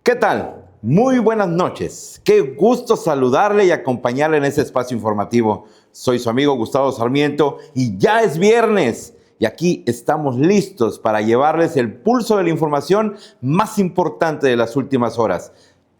¿Qué tal? Muy buenas noches. Qué gusto saludarle y acompañarle en este espacio informativo. Soy su amigo Gustavo Sarmiento y ya es viernes. Y aquí estamos listos para llevarles el pulso de la información más importante de las últimas horas.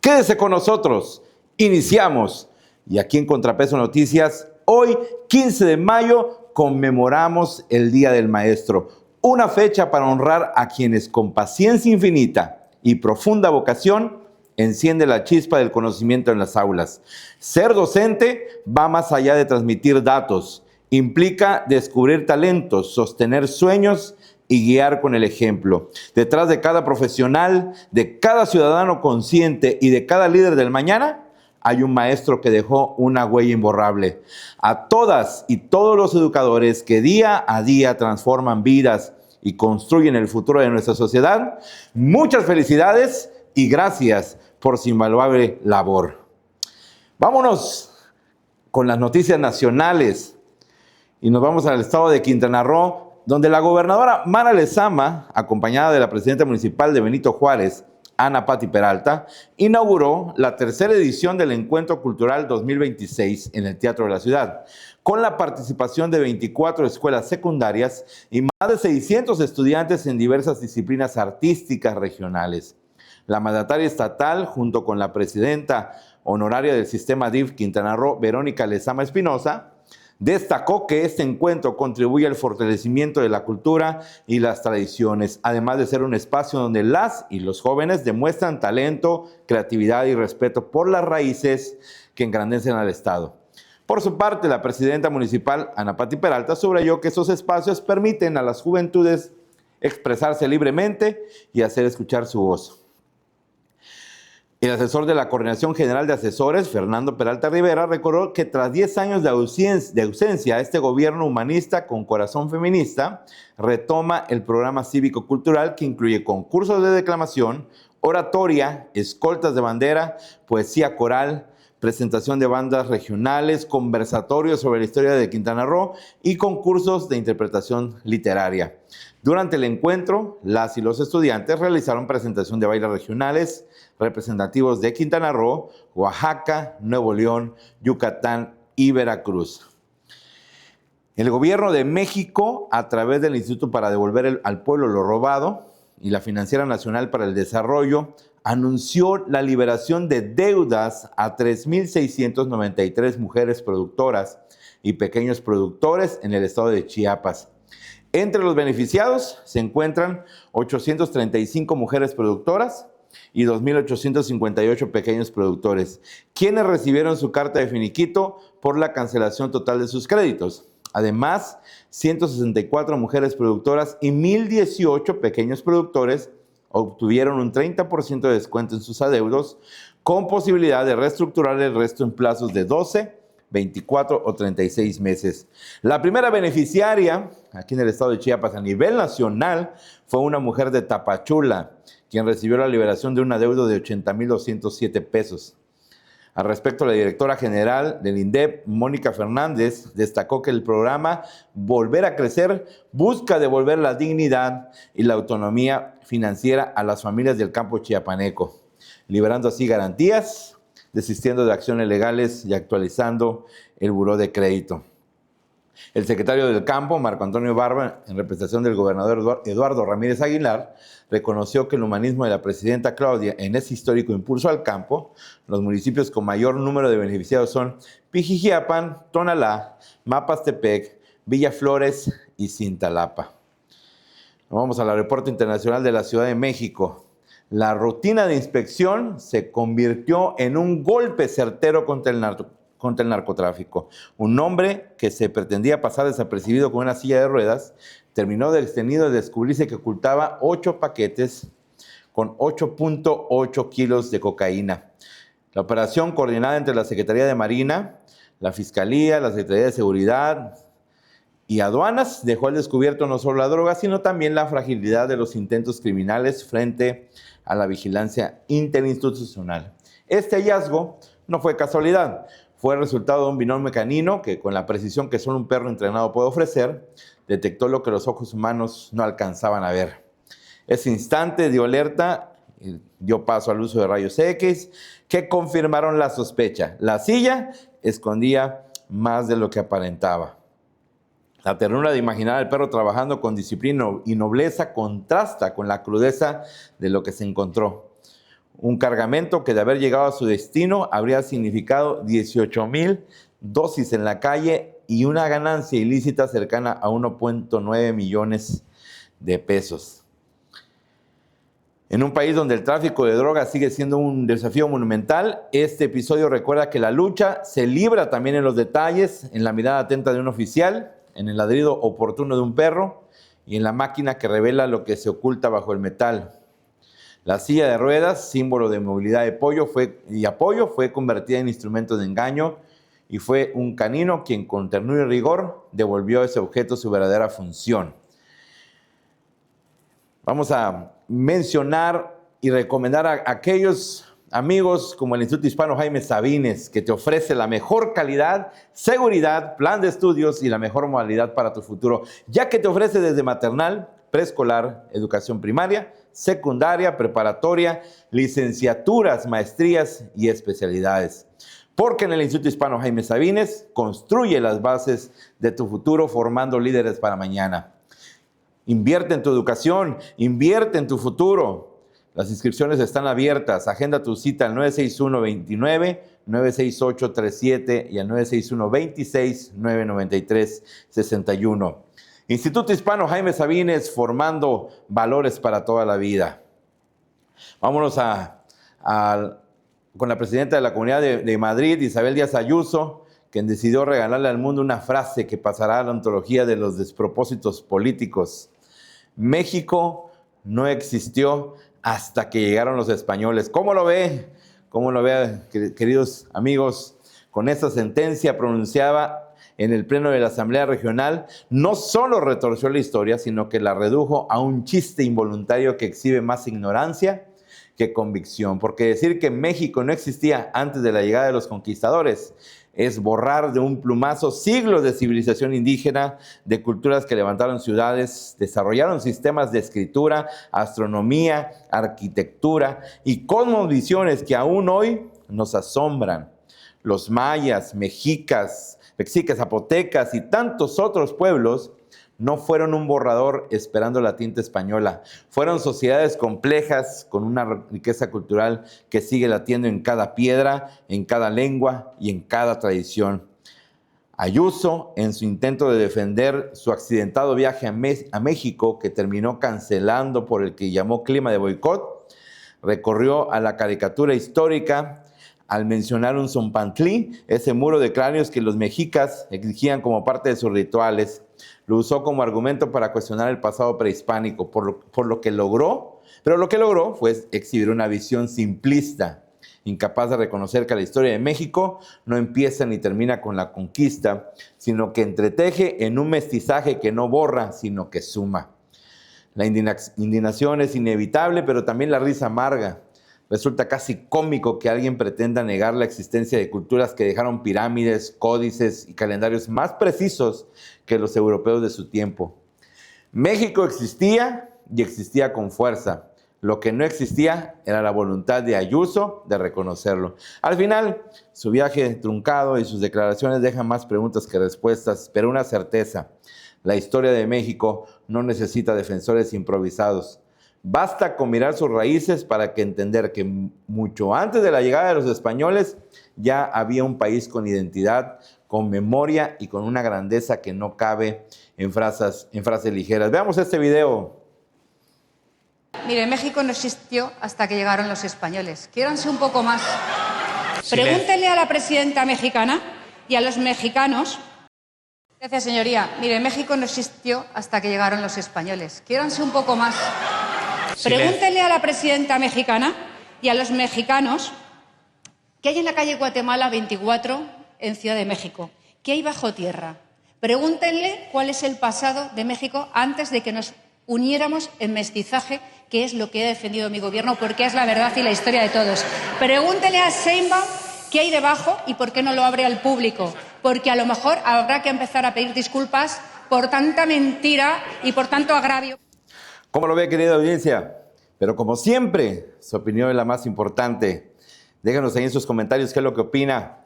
Quédese con nosotros. Iniciamos. Y aquí en Contrapeso Noticias, hoy, 15 de mayo, conmemoramos el Día del Maestro. Una fecha para honrar a quienes con paciencia infinita y profunda vocación enciende la chispa del conocimiento en las aulas. Ser docente va más allá de transmitir datos. Implica descubrir talentos, sostener sueños y guiar con el ejemplo. Detrás de cada profesional, de cada ciudadano consciente y de cada líder del mañana, hay un maestro que dejó una huella imborrable. A todas y todos los educadores que día a día transforman vidas y construyen el futuro de nuestra sociedad, muchas felicidades y gracias por su invaluable labor. Vámonos con las noticias nacionales y nos vamos al estado de Quintana Roo, donde la gobernadora Mara Lezama, acompañada de la presidenta municipal de Benito Juárez, Ana Pati Peralta, inauguró la tercera edición del Encuentro Cultural 2026 en el Teatro de la Ciudad, con la participación de 24 escuelas secundarias y más de 600 estudiantes en diversas disciplinas artísticas regionales. La mandataria estatal, junto con la presidenta honoraria del sistema DIF Quintana Roo, Verónica Lezama Espinosa, destacó que este encuentro contribuye al fortalecimiento de la cultura y las tradiciones, además de ser un espacio donde las y los jóvenes demuestran talento, creatividad y respeto por las raíces que engrandecen al Estado. Por su parte, la presidenta municipal, Ana Pati Peralta, subrayó que esos espacios permiten a las juventudes expresarse libremente y hacer escuchar su voz. El asesor de la Coordinación General de Asesores, Fernando Peralta Rivera, recordó que tras 10 años de ausencia, este gobierno humanista con corazón feminista retoma el programa cívico-cultural que incluye concursos de declamación, oratoria, escoltas de bandera, poesía coral, presentación de bandas regionales, conversatorios sobre la historia de Quintana Roo y concursos de interpretación literaria. Durante el encuentro, las y los estudiantes realizaron presentación de bailes regionales representativos de Quintana Roo, Oaxaca, Nuevo León, Yucatán y Veracruz. El gobierno de México, a través del Instituto para Devolver al Pueblo lo Robado y la Financiera Nacional para el Desarrollo, anunció la liberación de deudas a 3,693 mujeres productoras y pequeños productores en el estado de Chiapas. Entre los beneficiados se encuentran 835 mujeres productoras y 2,858 pequeños productores, quienes recibieron su carta de finiquito por la cancelación total de sus créditos. Además, 164 mujeres productoras y 1,018 pequeños productores obtuvieron un 30% de descuento en sus adeudos, con posibilidad de reestructurar el resto en plazos de 12, 24 o 36 meses. La primera beneficiaria aquí en el estado de Chiapas a nivel nacional fue una mujer de Tapachula, quien recibió la liberación de un adeudo de 80,207 pesos. Al respecto, la directora general del INDEP, Mónica Fernández, destacó que el programa Volver a Crecer busca devolver la dignidad y la autonomía financiera a las familias del campo chiapaneco, liberando así garantías, desistiendo de acciones legales y actualizando el buró de crédito. El secretario del Campo, Marco Antonio Barba, en representación del gobernador Eduardo Ramírez Aguilar, reconoció que el humanismo de la presidenta Claudia en ese histórico impulso al campo, los municipios con mayor número de beneficiados son Pijijiapan, Tonalá, Mapastepec, Villaflores y Cintalapa. Vamos al Aeropuerto Internacional de la Ciudad de México. La rutina de inspección se convirtió en un golpe certero contra el narcotráfico. Un hombre que se pretendía pasar desapercibido con una silla de ruedas terminó detenido al descubrirse que ocultaba 8 paquetes con 8.8 kilos de cocaína. La operación, coordinada entre la Secretaría de Marina, la Fiscalía, la Secretaría de Seguridad y Aduanas, dejó al descubierto no solo la droga, sino también la fragilidad de los intentos criminales frente a la vigilancia interinstitucional. Este hallazgo no fue casualidad. Fue el resultado de un binomio canino que, con la precisión que solo un perro entrenado puede ofrecer, detectó lo que los ojos humanos no alcanzaban a ver. Ese instante dio alerta dio paso al uso de rayos X, que confirmaron la sospecha. La silla escondía más de lo que aparentaba. La ternura de imaginar al perro trabajando con disciplina y nobleza contrasta con la crudeza de lo que se encontró. Un cargamento que de haber llegado a su destino habría significado 18,000 dosis en la calle y una ganancia ilícita cercana a 1.9 millones de pesos. En un país donde el tráfico de drogas sigue siendo un desafío monumental, este episodio recuerda que la lucha se libra también en los detalles, en la mirada atenta de un oficial, en el ladrido oportuno de un perro y en la máquina que revela lo que se oculta bajo el metal. La silla de ruedas, símbolo de movilidad y apoyo, fue convertida en instrumento de engaño y fue un canino quien con ternura y rigor devolvió a ese objeto su verdadera función. Vamos a mencionar y recomendar a aquellos amigos como el Instituto Hispano Jaime Sabines, que te ofrece la mejor calidad, seguridad, plan de estudios y la mejor modalidad para tu futuro, ya que te ofrece desde maternal, preescolar, educación primaria, secundaria, preparatoria, licenciaturas, maestrías y especialidades. Porque en el Instituto Hispano Jaime Sabines construye las bases de tu futuro formando líderes para mañana. Invierte en tu educación, invierte en tu futuro. Las inscripciones están abiertas. Agenda tu cita al 961-29, 968-37 y al 961-26-993-61. Instituto Hispano Jaime Sabines, formando valores para toda la vida. Vámonos con la presidenta de la Comunidad de Madrid, Isabel Díaz Ayuso, quien decidió regalarle al mundo una frase que pasará a la antología de los despropósitos políticos. México no existió hasta que llegaron los españoles. ¿Cómo lo ve? ¿Cómo lo ve, queridos amigos? Con esta sentencia pronunciada en el Pleno de la Asamblea Regional, no solo retorció la historia, sino que la redujo a un chiste involuntario que exhibe más ignorancia que convicción. Porque decir que México no existía antes de la llegada de los conquistadores es borrar de un plumazo siglos de civilización indígena, de culturas que levantaron ciudades, desarrollaron sistemas de escritura, astronomía, arquitectura y cosmovisiones que aún hoy nos asombran. Los mayas, mexicas, zapotecas y tantos otros pueblos no fueron un borrador esperando la tinta española. Fueron sociedades complejas con una riqueza cultural que sigue latiendo en cada piedra, en cada lengua y en cada tradición. Ayuso, en su intento de defender su accidentado viaje a México, que terminó cancelando por el que llamó clima de boicot, recorrió a la caricatura histórica al mencionar un Zompantlí, ese muro de cráneos que los mexicas exigían como parte de sus rituales. Lo usó como argumento para cuestionar el pasado prehispánico, por lo que logró, pero lo que logró fue exhibir una visión simplista, incapaz de reconocer que la historia de México no empieza ni termina con la conquista, sino que entreteje en un mestizaje que no borra, sino que suma. La indignación es inevitable, pero también la risa amarga. Resulta casi cómico que alguien pretenda negar la existencia de culturas que dejaron pirámides, códices y calendarios más precisos que los europeos de su tiempo. México existía y existía con fuerza. Lo que no existía era la voluntad de Ayuso de reconocerlo. Al final, su viaje truncado y sus declaraciones dejan más preguntas que respuestas, pero una certeza: la historia de México no necesita defensores improvisados. Basta con mirar sus raíces para entender que mucho antes de la llegada de los españoles ya había un país con identidad, con memoria y con una grandeza que no cabe en frases ligeras. Veamos este video. Mire, México no existió hasta que llegaron los españoles. Quiéranse un poco más. Pregúntenle a la presidenta mexicana y a los mexicanos. Gracias, señoría. Mire, México no existió hasta que llegaron los españoles. Quiéranse un poco más. Pregúntenle a la presidenta mexicana y a los mexicanos qué hay en la calle Guatemala 24 en Ciudad de México, qué hay bajo tierra. Pregúntenle cuál es el pasado de México antes de que nos uniéramos en mestizaje, que es lo que ha defendido mi gobierno, porque es la verdad y la historia de todos. Pregúntenle a Sheinbaum qué hay debajo y por qué no lo abre al público, porque a lo mejor habrá que empezar a pedir disculpas por tanta mentira y por tanto agravio. ¿Cómo lo ve, querida audiencia? Pero como siempre, su opinión es la más importante. Déjenos ahí en sus comentarios qué es lo que opina.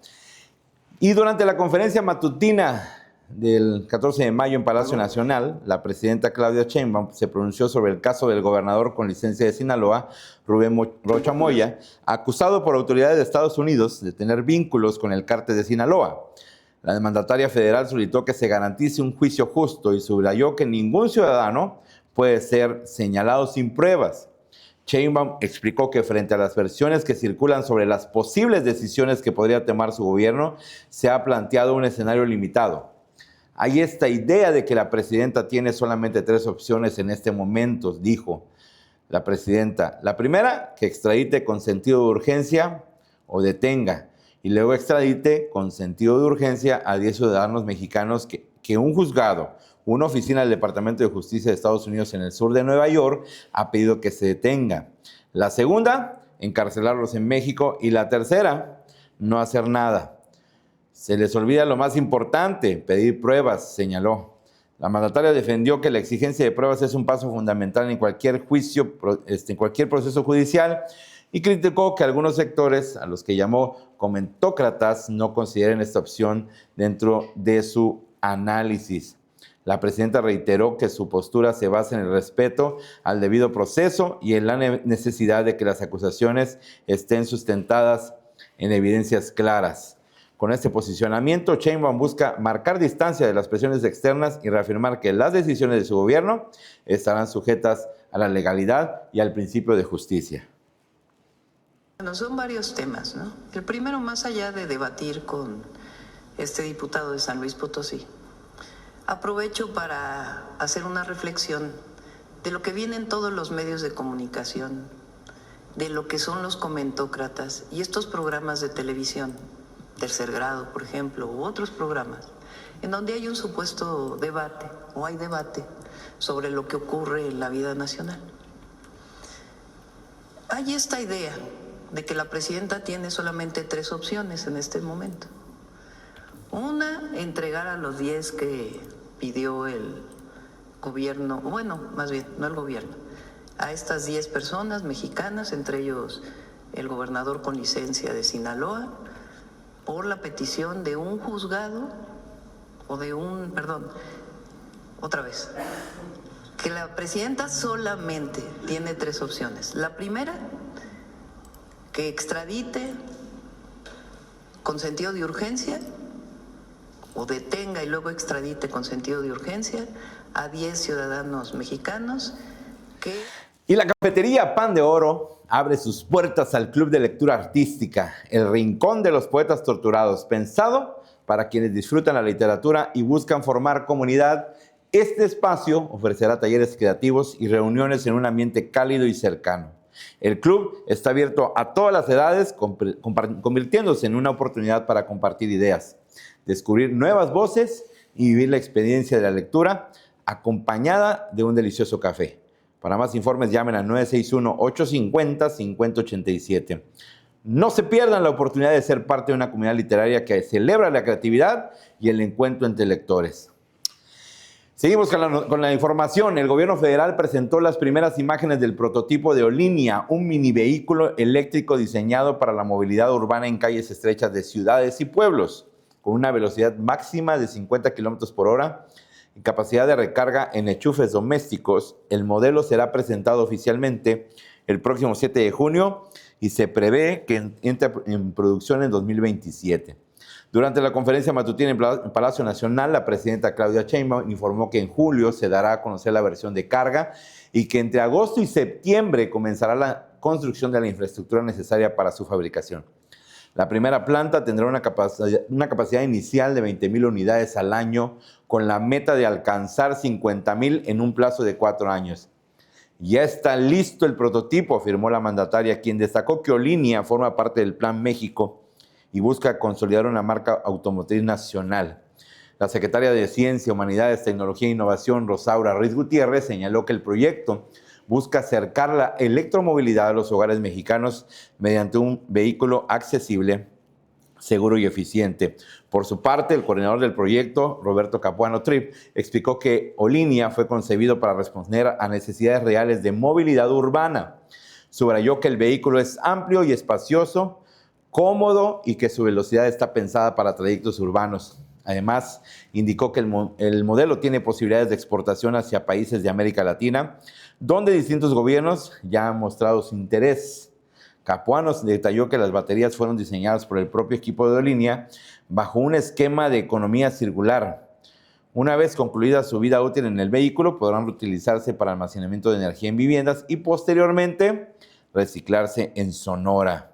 Y durante la conferencia matutina del 14 de mayo en Palacio Nacional, la presidenta Claudia Sheinbaum se pronunció sobre el caso del gobernador con licencia de Sinaloa, Rubén Rocha Moya, acusado por autoridades de Estados Unidos de tener vínculos con el cártel de Sinaloa. La mandataria federal solicitó que se garantice un juicio justo y subrayó que ningún ciudadano puede ser señalado sin pruebas. Sheinbaum explicó que frente a las versiones que circulan sobre las posibles decisiones que podría tomar su gobierno, se ha planteado un escenario limitado. Hay esta idea de que la presidenta tiene solamente 3 opciones en este momento, dijo la presidenta. La primera, que extradite con sentido de urgencia o detenga, y luego extradite con sentido de urgencia a 10 ciudadanos mexicanos que un juzgado, una oficina del Departamento de Justicia de Estados Unidos en el sur de Nueva York ha pedido que se detenga. La segunda, encarcelarlos en México. Y la tercera, no hacer nada. Se les olvida lo más importante, pedir pruebas, señaló. La mandataria defendió que la exigencia de pruebas es un paso fundamental en cualquier juicio, en cualquier proceso judicial, y criticó que algunos sectores, a los que llamó comentócratas, no consideren esta opción dentro de su análisis. La presidenta reiteró que su postura se basa en el respeto al debido proceso y en la necesidad de que las acusaciones estén sustentadas en evidencias claras. Con este posicionamiento, Sheinbaum busca marcar distancia de las presiones externas y reafirmar que las decisiones de su gobierno estarán sujetas a la legalidad y al principio de justicia. Bueno, son varios temas, ¿no? El primero, más allá de debatir con este diputado de San Luis Potosí, aprovecho para hacer una reflexión de lo que viene en todos los medios de comunicación, de lo que son los comentócratas y estos programas de televisión, Tercer Grado, por ejemplo, u otros programas, en donde hay un supuesto debate, o hay debate, sobre lo que ocurre en la vida nacional. Hay esta idea de que la presidenta tiene solamente 3 opciones en este momento. Una, entregar a los 10 que pidió el gobierno, bueno, más bien, no el gobierno, a estas 10 personas mexicanas, entre ellos el gobernador con licencia de Sinaloa, por la petición de un juzgado o de un, perdón, otra vez, que la presidenta solamente tiene 3 opciones. La primera, que extradite con sentido de urgencia o detenga y luego extradite con sentido de urgencia a 10 ciudadanos mexicanos que... Y la cafetería Pan de Oro abre sus puertas al Club de Lectura Artística, el rincón de los poetas torturados, pensado para quienes disfrutan la literatura y buscan formar comunidad. Este espacio ofrecerá talleres creativos y reuniones en un ambiente cálido y cercano. El club está abierto a todas las edades, convirtiéndose en una oportunidad para compartir ideas, descubrir nuevas voces y vivir la experiencia de la lectura acompañada de un delicioso café. Para más informes, llamen al 961-850-5087. No se pierdan la oportunidad de ser parte de una comunidad literaria que celebra la creatividad y el encuentro entre lectores. Seguimos con la información. El gobierno federal presentó las primeras imágenes del prototipo de Olinia, un mini vehículo eléctrico diseñado para la movilidad urbana en calles estrechas de ciudades y pueblos, con una velocidad máxima de 50 kilómetros por hora y capacidad de recarga en enchufes domésticos. El modelo será presentado oficialmente el próximo 7 de junio y se prevé que entre en producción en 2027. Durante la conferencia matutina en Palacio Nacional, la presidenta Claudia Sheinbaum informó que en julio se dará a conocer la versión de carga y que entre agosto y septiembre comenzará la construcción de la infraestructura necesaria para su fabricación. La primera planta tendrá una capacidad inicial de 20,000 unidades al año, con la meta de alcanzar 50,000 en un plazo de 4 años. Ya está listo el prototipo, afirmó la mandataria, quien destacó que Olinia forma parte del Plan México y busca consolidar una marca automotriz nacional. La secretaria de Ciencia, Humanidades, Tecnología e Innovación, Rosaura Ruiz Gutiérrez, señaló que el proyecto busca acercar la electromovilidad a los hogares mexicanos mediante un vehículo accesible, seguro y eficiente. Por su parte, el coordinador del proyecto, Roberto Capuano Trip, explicó que Olinia fue concebido para responder a necesidades reales de movilidad urbana. Subrayó que el vehículo es amplio y espacioso, cómodo y que su velocidad está pensada para trayectos urbanos. Además, indicó que el modelo tiene posibilidades de exportación hacia países de América Latina, donde distintos gobiernos ya han mostrado su interés. Capuano detalló que las baterías fueron diseñadas por el propio equipo de Olinia bajo un esquema de economía circular. Una vez concluida su vida útil en el vehículo, podrán reutilizarse para almacenamiento de energía en viviendas y posteriormente reciclarse en Sonora.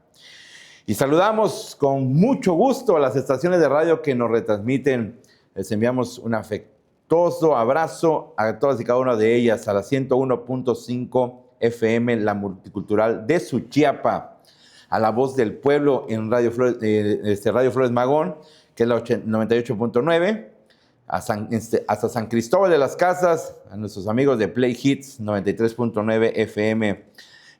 Y saludamos con mucho gusto a las estaciones de radio que nos retransmiten. Les enviamos un afectuoso abrazo a todas y cada una de ellas, a la 101.5 FM, la multicultural de Suchiapa, a la Voz del Pueblo en Radio Flores Magón, que es la 98.9, hasta San Cristóbal de las Casas, a nuestros amigos de Play Hits 93.9 FM,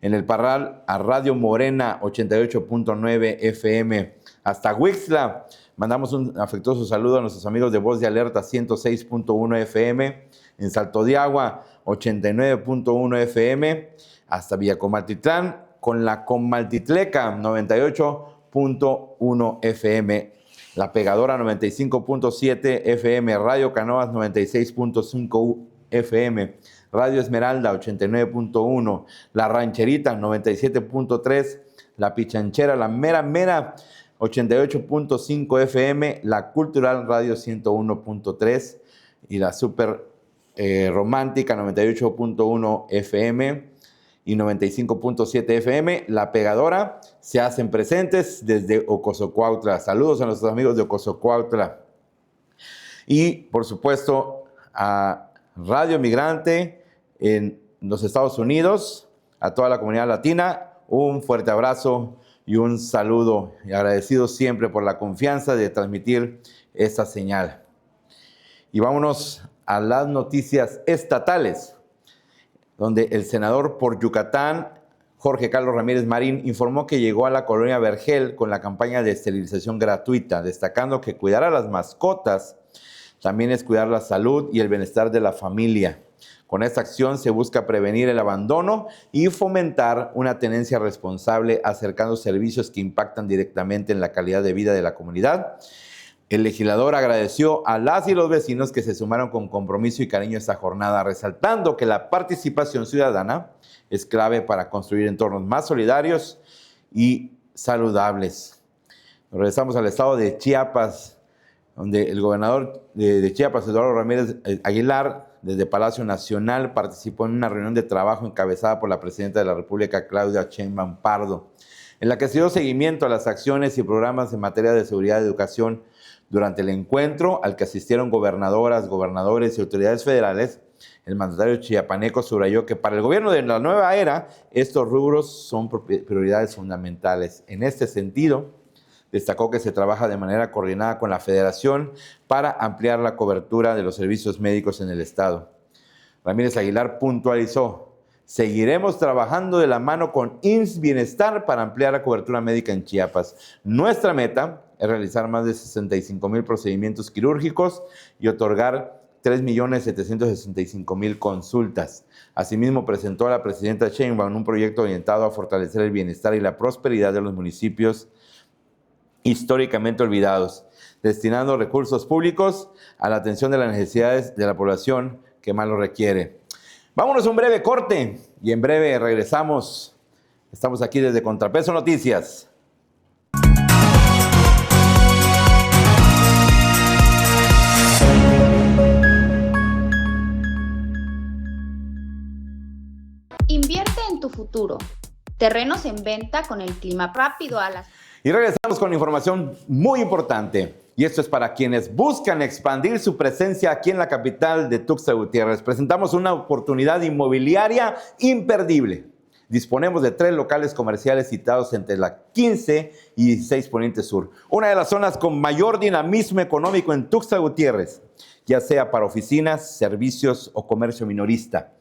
en el Parral a Radio Morena 88.9 FM, hasta Huixla. Mandamos un afectuoso saludo a nuestros amigos de Voz de Alerta 106.1 FM, en Salto de Agua 89.1 FM, hasta Villacomaltitlán con la Comaltitleca 98.1 FM, La Pegadora 95.7 FM, Radio Canoas 96.5 FM, Radio Esmeralda 89.1, La Rancherita 97.3, La Pichanchera, La Mera 88.5 FM, La Cultural Radio 101.3 y la Super Romántica 98.1 FM y 95.7 FM. La Pegadora se hacen presentes desde Ocosocuautla. Saludos a nuestros amigos de Ocosocuautla. Y, por supuesto, a Radio Migrante en los Estados Unidos, a toda la comunidad latina, un fuerte abrazo y un saludo, y agradecidos siempre por la confianza de transmitir esta señal. Y vámonos a las noticias estatales, donde el senador por Yucatán, Jorge Carlos Ramírez Marín, informó que llegó a la colonia Vergel con la campaña de esterilización gratuita, destacando que cuidar a las mascotas también es cuidar la salud y el bienestar de la familia. Con esta acción se busca prevenir el abandono y fomentar una tenencia responsable, acercando servicios que impactan directamente en la calidad de vida de la comunidad. El legislador agradeció a las y los vecinos que se sumaron con compromiso y cariño a esta jornada, resaltando que la participación ciudadana es clave para construir entornos más solidarios y saludables. Regresamos al estado de Chiapas, donde el gobernador de Chiapas, Eduardo Ramírez Aguilar, desde Palacio Nacional, participó en una reunión de trabajo encabezada por la presidenta de la República, Claudia Sheinbaum Pardo, en la que se dio seguimiento a las acciones y programas en materia de seguridad y educación. Durante el encuentro, al que asistieron gobernadoras, gobernadores y autoridades federales, el mandatario chiapaneco subrayó que para el gobierno de la nueva era, estos rubros son prioridades fundamentales. En este sentido, destacó que se trabaja de manera coordinada con la Federación para ampliar la cobertura de los servicios médicos en el Estado. Ramírez Aguilar puntualizó: seguiremos trabajando de la mano con IMSS Bienestar para ampliar la cobertura médica en Chiapas. Nuestra meta es realizar más de 65,000 procedimientos quirúrgicos y otorgar 3,765,000 consultas. Asimismo, presentó a la presidenta Sheinbaum un proyecto orientado a fortalecer el bienestar y la prosperidad de los municipios históricamente olvidados, destinando recursos públicos a la atención de las necesidades de la población que más lo requiere. Vámonos a un breve corte y en breve regresamos. Estamos aquí desde Contrapeso Noticias. Invierte en tu futuro. Terrenos en venta con el clima rápido a las... Y regresamos con información muy importante. Y esto es para quienes buscan expandir su presencia aquí en la capital de Tuxtla Gutiérrez. Presentamos una oportunidad inmobiliaria imperdible. Disponemos de 3 locales comerciales situados entre la 15 y 16 Poniente Sur. Una de las zonas con mayor dinamismo económico en Tuxtla Gutiérrez, ya sea para oficinas, servicios o comercio minorista.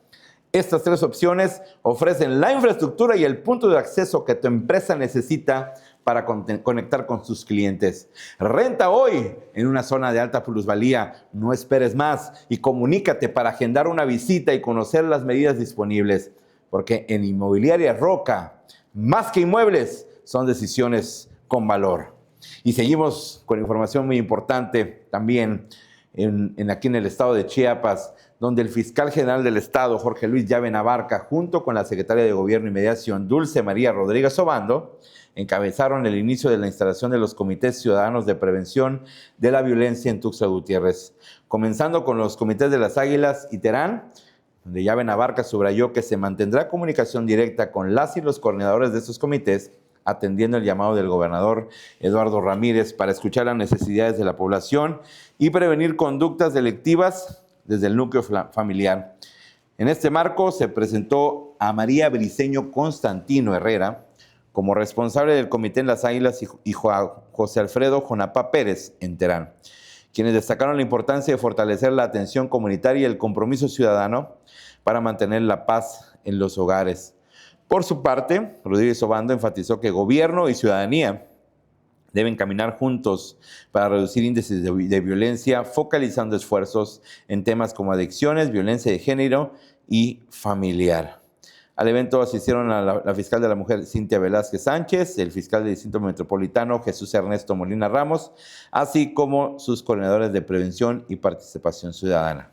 Estas 3 opciones ofrecen la infraestructura y el punto de acceso que tu empresa necesita para conectar con sus clientes. Renta hoy en una zona de alta plusvalía. No esperes más y comunícate para agendar una visita y conocer las medidas disponibles. Porque en Inmobiliaria Roca, más que inmuebles, son decisiones con valor. Y seguimos con información muy importante también aquí en el estado de Chiapas, donde el fiscal general del estado, Jorge Luis Llave Abarca, junto con la secretaria de Gobierno y Mediación, Dulce María Rodríguez Obando, encabezaron el inicio de la instalación de los comités ciudadanos de prevención de la violencia en Tuxtla Gutiérrez, comenzando con los comités de las Águilas y Terán, donde Llave Abarca subrayó que se mantendrá comunicación directa con las y los coordinadores de estos comités, atendiendo el llamado del gobernador Eduardo Ramírez para escuchar las necesidades de la población y prevenir conductas delictivas desde el núcleo familiar. En este marco se presentó a María Briceño Constantino Herrera como responsable del Comité en las Águilas y José Alfredo Jonapá Pérez en Terán, quienes destacaron la importancia de fortalecer la atención comunitaria y el compromiso ciudadano para mantener la paz en los hogares. Por su parte, Rodríguez Obando enfatizó que gobierno y ciudadanía deben caminar juntos para reducir índices de violencia, focalizando esfuerzos en temas como adicciones, violencia de género y familiar. Al evento asistieron a la fiscal de la mujer, Cintia Velázquez Sánchez, el fiscal del Distrito Metropolitano, Jesús Ernesto Molina Ramos, así como sus coordinadores de prevención y participación ciudadana.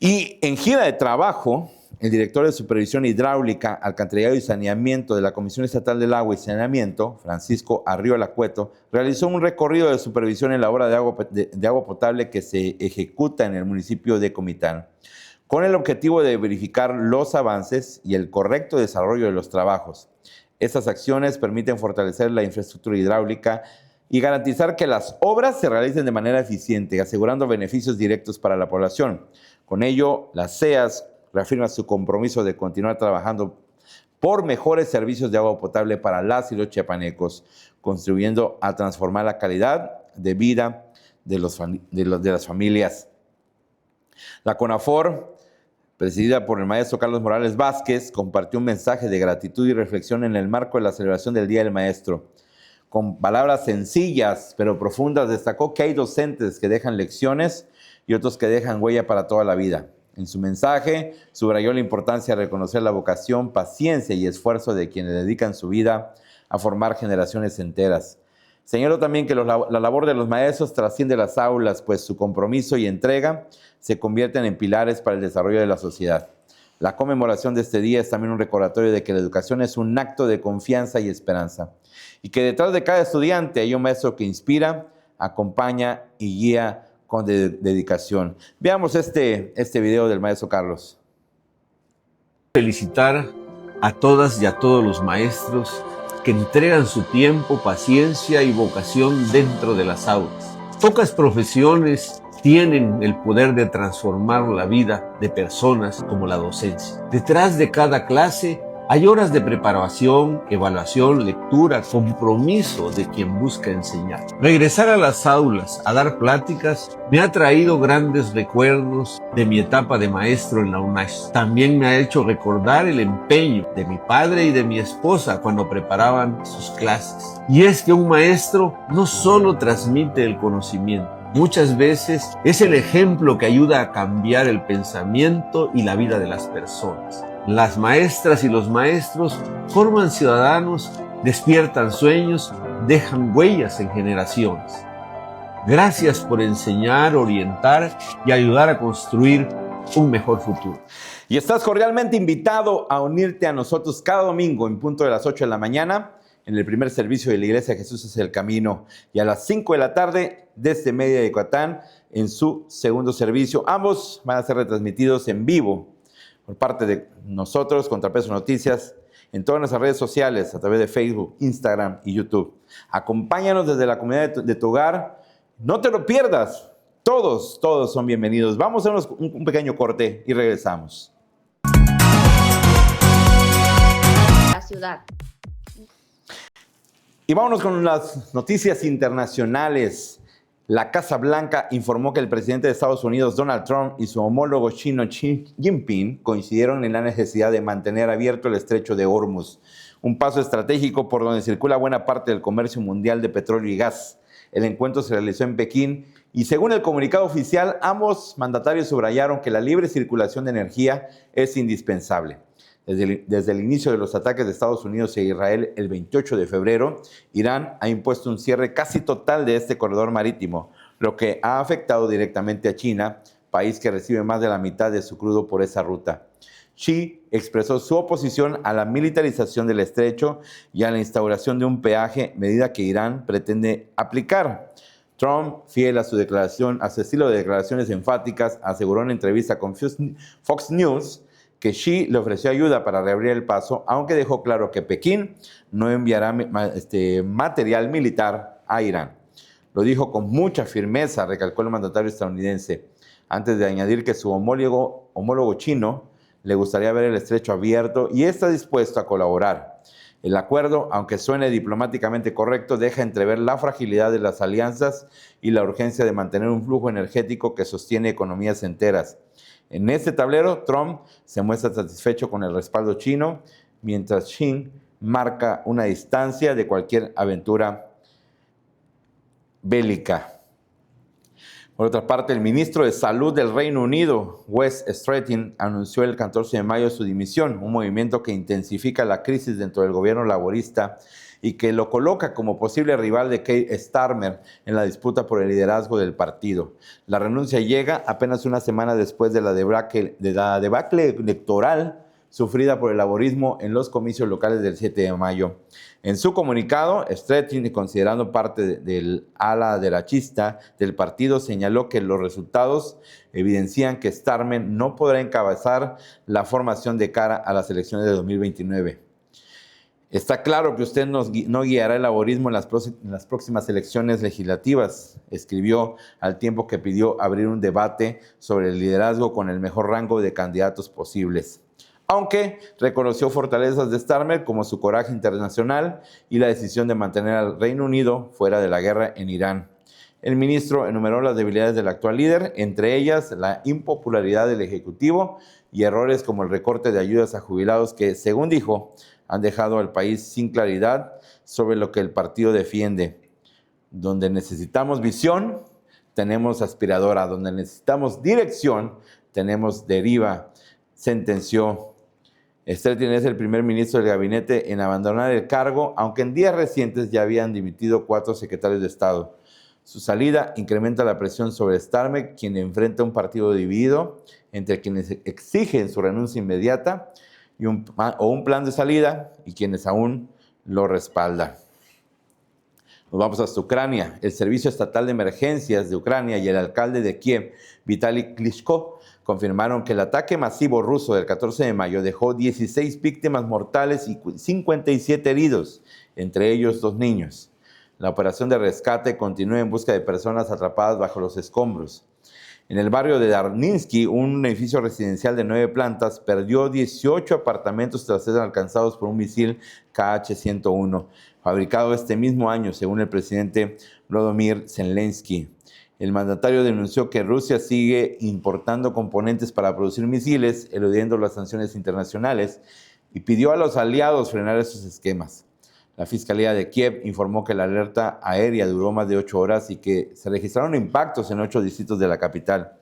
Y en gira de trabajo, el director de Supervisión Hidráulica, Alcantarillado y Saneamiento de la Comisión Estatal del Agua y Saneamiento, Francisco Arriola Cueto, realizó un recorrido de supervisión en la obra de agua potable que se ejecuta en el municipio de Comitán, con el objetivo de verificar los avances y el correcto desarrollo de los trabajos. Estas acciones permiten fortalecer la infraestructura hidráulica y garantizar que las obras se realicen de manera eficiente, asegurando beneficios directos para la población. Con ello, las CEAS reafirma su compromiso de continuar trabajando por mejores servicios de agua potable para las y los chiapanecos, contribuyendo a transformar la calidad de vida de las familias. La CONAFOR, presidida por el maestro Carlos Morales Vázquez, compartió un mensaje de gratitud y reflexión en el marco de la celebración del Día del Maestro. Con palabras sencillas pero profundas, destacó que hay docentes que dejan lecciones y otros que dejan huella para toda la vida. En su mensaje, subrayó la importancia de reconocer la vocación, paciencia y esfuerzo de quienes dedican su vida a formar generaciones enteras. Señaló también que la labor de los maestros trasciende las aulas, pues su compromiso y entrega se convierten en pilares para el desarrollo de la sociedad. La conmemoración de este día es también un recordatorio de que la educación es un acto de confianza y esperanza, y que detrás de cada estudiante hay un maestro que inspira, acompaña y guía con dedicación. Veamos este video del maestro Carlos. Felicitar a todas y a todos los maestros que entregan su tiempo, paciencia y vocación dentro de las aulas. Pocas profesiones tienen el poder de transformar la vida de personas como la docencia. Detrás de cada clase hay horas de preparación, evaluación, lectura, compromiso de quien busca enseñar. Regresar a las aulas a dar pláticas me ha traído grandes recuerdos de mi etapa de maestro en la UNACH. También me ha hecho recordar el empeño de mi padre y de mi esposa cuando preparaban sus clases. Y es que un maestro no solo transmite el conocimiento, muchas veces es el ejemplo que ayuda a cambiar el pensamiento y la vida de las personas. Las maestras y los maestros forman ciudadanos, despiertan sueños, dejan huellas en generaciones. Gracias por enseñar, orientar y ayudar a construir un mejor futuro. Y estás cordialmente invitado a unirte a nosotros cada domingo en punto de las 8 de la mañana en el primer servicio de la Iglesia Jesús es el Camino, y a las 5 de la tarde desde Mérida de Yucatán en su segundo servicio. Ambos van a ser retransmitidos en vivo por parte de nosotros, Contrapeso Noticias, en todas nuestras redes sociales, a través de Facebook, Instagram y YouTube. Acompáñanos desde la comunidad de tu hogar. No te lo pierdas. Todos son bienvenidos. Vamos a hacer un pequeño corte y regresamos. La ciudad. Y vámonos con las noticias internacionales. La Casa Blanca informó que el presidente de Estados Unidos, Donald Trump, y su homólogo chino, Xi Jinping, coincidieron en la necesidad de mantener abierto el estrecho de Hormuz, un paso estratégico por donde circula buena parte del comercio mundial de petróleo y gas. El encuentro se realizó en Pekín y según el comunicado oficial, ambos mandatarios subrayaron que la libre circulación de energía es indispensable. Desde el inicio de los ataques de Estados Unidos e Israel el 28 de febrero, Irán ha impuesto un cierre casi total de este corredor marítimo, lo que ha afectado directamente a China, país que recibe más de la mitad de su crudo por esa ruta. Xi expresó su oposición a la militarización del estrecho y a la instauración de un peaje, medida que Irán pretende aplicar. Trump, fiel a su estilo de declaraciones enfáticas, aseguró en entrevista con Fox News que Xi le ofreció ayuda para reabrir el paso, aunque dejó claro que Pekín no enviará material militar a Irán. Lo dijo con mucha firmeza, recalcó el mandatario estadounidense, antes de añadir que su homólogo chino le gustaría ver el estrecho abierto y está dispuesto a colaborar. El acuerdo, aunque suene diplomáticamente correcto, deja entrever la fragilidad de las alianzas y la urgencia de mantener un flujo energético que sostiene economías enteras. En este tablero, Trump se muestra satisfecho con el respaldo chino, mientras Xi marca una distancia de cualquier aventura bélica. Por otra parte, el ministro de Salud del Reino Unido, Wes Streeting, anunció el 14 de mayo su dimisión, un movimiento que intensifica la crisis dentro del gobierno laborista y que lo coloca como posible rival de Keir Starmer en la disputa por el liderazgo del partido. La renuncia llega apenas una semana después de la debacle electoral sufrida por el laborismo en los comicios locales del 7 de mayo. En su comunicado, Streeting, considerando parte del ala derechista del partido, señaló que los resultados evidencian que Starmer no podrá encabezar la formación de cara a las elecciones de 2029. Está claro que usted no guiará el laborismo en las próximas elecciones legislativas, escribió al tiempo que pidió abrir un debate sobre el liderazgo con el mejor rango de candidatos posibles. Aunque reconoció fortalezas de Starmer como su coraje internacional y la decisión de mantener al Reino Unido fuera de la guerra en Irán. El ministro enumeró las debilidades del actual líder, entre ellas la impopularidad del Ejecutivo y errores como el recorte de ayudas a jubilados que, según dijo, han dejado al país sin claridad sobre lo que el partido defiende. Donde necesitamos visión, tenemos aspiradora. Donde necesitamos dirección, tenemos deriva, sentenció. Streeting es el primer ministro del gabinete en abandonar el cargo, aunque en días recientes ya habían dimitido 4 secretarios de Estado. Su salida incrementa la presión sobre Starmer, quien enfrenta un partido dividido entre quienes exigen su renuncia inmediata o un plan de salida y quienes aún lo respaldan. Nos vamos hasta Ucrania. El Servicio Estatal de Emergencias de Ucrania y el alcalde de Kiev, Vitaly Klitschko, confirmaron que el ataque masivo ruso del 14 de mayo dejó 16 víctimas mortales y 57 heridos, entre ellos 2 niños. La operación de rescate continúa en busca de personas atrapadas bajo los escombros. En el barrio de Darninsky, un edificio residencial de 9 plantas perdió 18 apartamentos tras ser alcanzados por un misil Kh-101, fabricado este mismo año, según el presidente Volodymyr Zelensky. El mandatario denunció que Rusia sigue importando componentes para producir misiles, eludiendo las sanciones internacionales, y pidió a los aliados frenar esos esquemas. La Fiscalía de Kiev informó que la alerta aérea duró más de 8 horas y que se registraron impactos en 8 distritos de la capital.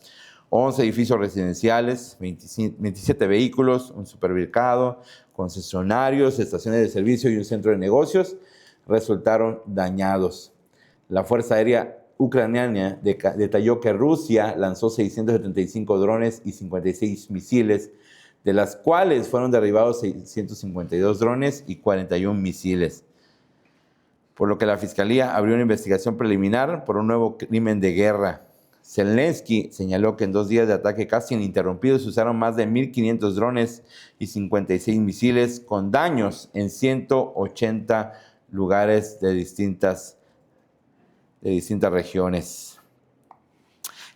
11 edificios residenciales, 27 vehículos, un supermercado, concesionarios, estaciones de servicio y un centro de negocios resultaron dañados. La Fuerza Aérea Ucraniana detalló que Rusia lanzó 675 drones y 56 misiles, de las cuales fueron derribados 652 drones y 41 misiles. Por lo que la Fiscalía abrió una investigación preliminar por un nuevo crimen de guerra. Zelensky señaló que en 2 días de ataque casi ininterrumpidos se usaron más de 1.500 drones y 56 misiles, con daños en 180 lugares de distintas regiones.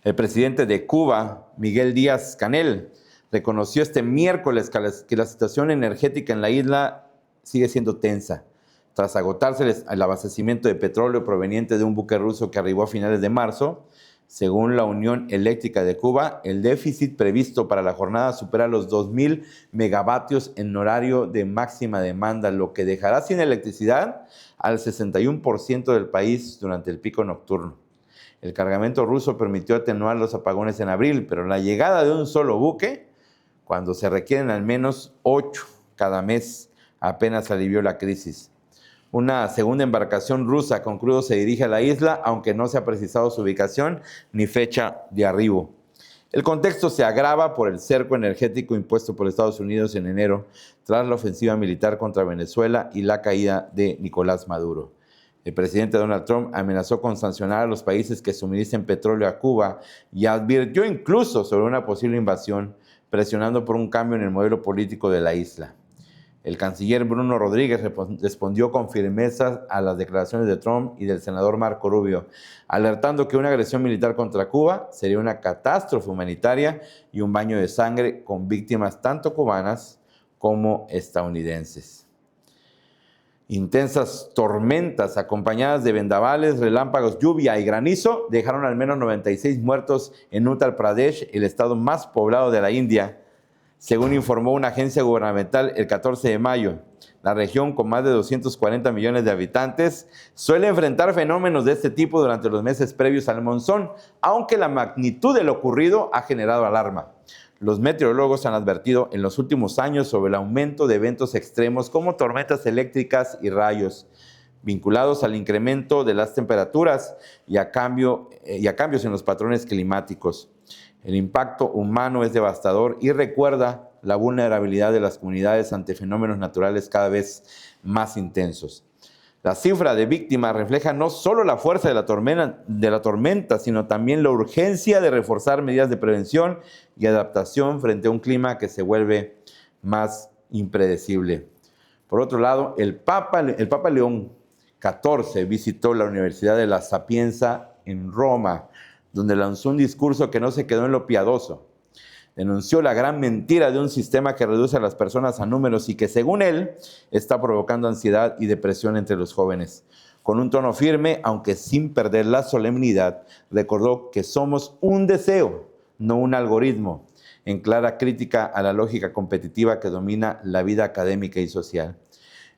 El presidente de Cuba, Miguel Díaz-Canel, reconoció este miércoles que la situación energética en la isla sigue siendo tensa, tras agotarse el abastecimiento de petróleo proveniente de un buque ruso que arribó a finales de marzo. Según la Unión Eléctrica de Cuba, el déficit previsto para la jornada supera los 2.000 megavatios en horario de máxima demanda, lo que dejará sin electricidad al 61% del país durante el pico nocturno. El cargamento ruso permitió atenuar los apagones en abril, pero la llegada de un solo buque, cuando se requieren al menos 8 cada mes, apenas alivió la crisis. Una segunda embarcación rusa con crudo se dirige a la isla, aunque no se ha precisado su ubicación ni fecha de arribo. El contexto se agrava por el cerco energético impuesto por Estados Unidos en enero, tras la ofensiva militar contra Venezuela y la caída de Nicolás Maduro. El presidente Donald Trump amenazó con sancionar a los países que suministren petróleo a Cuba y advirtió incluso sobre una posible invasión, presionando por un cambio en el modelo político de la isla. El canciller Bruno Rodríguez respondió con firmeza a las declaraciones de Trump y del senador Marco Rubio, alertando que una agresión militar contra Cuba sería una catástrofe humanitaria y un baño de sangre con víctimas tanto cubanas como estadounidenses. Intensas tormentas acompañadas de vendavales, relámpagos, lluvia y granizo dejaron al menos 96 muertos en Uttar Pradesh, el estado más poblado de la India, según informó una agencia gubernamental el 14 de mayo. La región, con más de 240 millones de habitantes, suele enfrentar fenómenos de este tipo durante los meses previos al monzón, aunque la magnitud de lo ocurrido ha generado alarma. Los meteorólogos han advertido en los últimos años sobre el aumento de eventos extremos como tormentas eléctricas y rayos, vinculados al incremento de las temperaturas y a cambios en los patrones climáticos. El impacto humano es devastador y recuerda la vulnerabilidad de las comunidades ante fenómenos naturales cada vez más intensos. La cifra de víctimas refleja no solo la fuerza de la tormenta, sino también la urgencia de reforzar medidas de prevención y adaptación frente a un clima que se vuelve más impredecible. Por otro lado, el Papa León XIV visitó la Universidad de La Sapienza en Roma, donde lanzó un discurso que no se quedó en lo piadoso. Denunció la gran mentira de un sistema que reduce a las personas a números y que, según él, está provocando ansiedad y depresión entre los jóvenes. Con un tono firme, aunque sin perder la solemnidad, recordó que somos un deseo, no un algoritmo, en clara crítica a la lógica competitiva que domina la vida académica y social.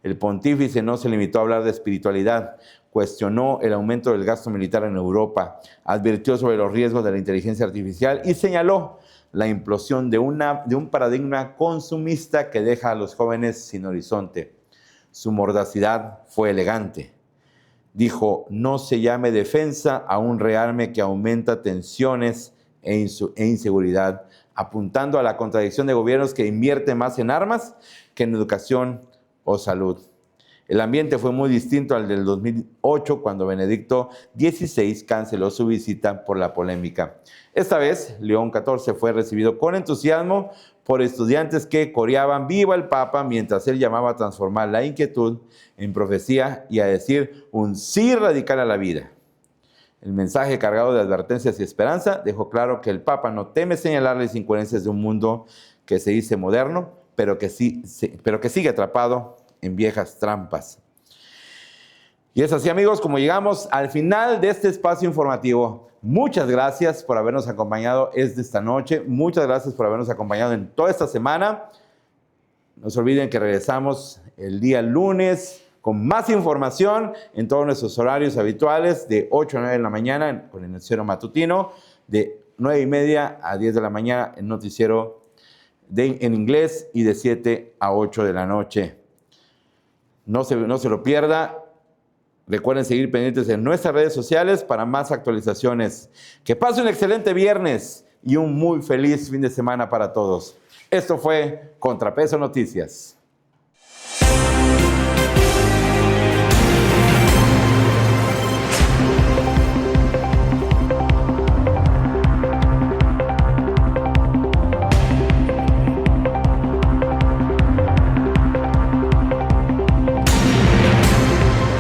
El pontífice no se limitó a hablar de espiritualidad, cuestionó el aumento del gasto militar en Europa, advirtió sobre los riesgos de la inteligencia artificial y señaló la implosión de un paradigma consumista que deja a los jóvenes sin horizonte. Su mordacidad fue elegante. Dijo: no se llame defensa a un rearme que aumenta tensiones e inseguridad, apuntando a la contradicción de gobiernos que invierten más en armas que en educación o salud. El ambiente fue muy distinto al del 2008, cuando Benedicto XVI canceló su visita por la polémica. Esta vez, León XIV fue recibido con entusiasmo por estudiantes que coreaban «Viva el Papa», mientras él llamaba a transformar la inquietud en profecía y a decir un sí radical a la vida. El mensaje, cargado de advertencias y esperanza, dejó claro que el Papa no teme señalar las incoherencias de un mundo que se dice moderno, pero que sigue atrapado en viejas trampas. Y es así, amigos, como llegamos al final de este espacio informativo. Muchas gracias por habernos acompañado esta noche. Muchas gracias por habernos acompañado en toda esta semana. No se olviden que regresamos el día lunes con más información en todos nuestros horarios habituales, de 8 a 9 de la mañana con el noticiero matutino, de 9:30 a 10 de la mañana el noticiero en inglés, y de 7 a 8 de la noche. No se lo pierda. Recuerden seguir pendientes en nuestras redes sociales para más actualizaciones. Que pase un excelente viernes y un muy feliz fin de semana para todos. Esto fue Contrapeso Noticias.